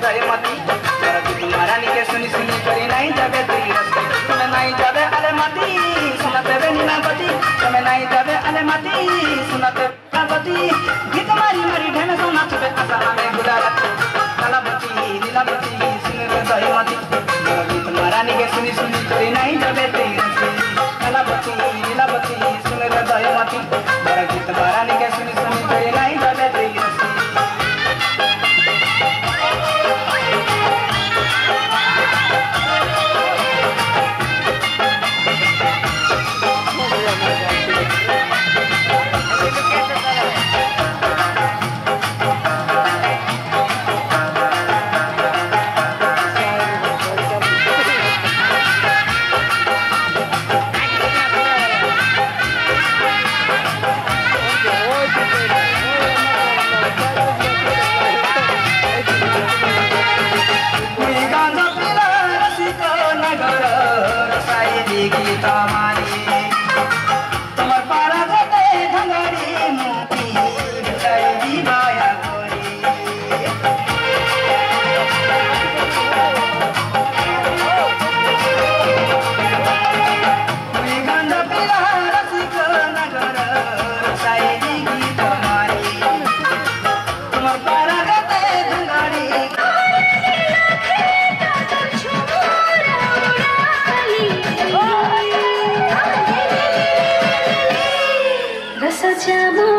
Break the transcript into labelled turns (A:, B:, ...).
A: दयमती तुम्हारा निके सुनी सुनी करी नहीं जाबे तेरी रस्ते तुम्हें नहीं जाबे अले मती सुनते बे नीलावती तुम्हें नहीं जाबे अले मती सुनते नीलावती गीत मारी मारी ढेन सोना तुबे आशा हमें गुलाला कलावती नीलावती सुन रे दयमती तुम्हारा निके सुनी सुनी करी नहीं जाबे तेरी रस्ते कलावती नीलावती सुन रे दयमती गीत मारा निके सुनी सुनी करी नहीं जाबे तेरी रस्ते
B: Rasa jamu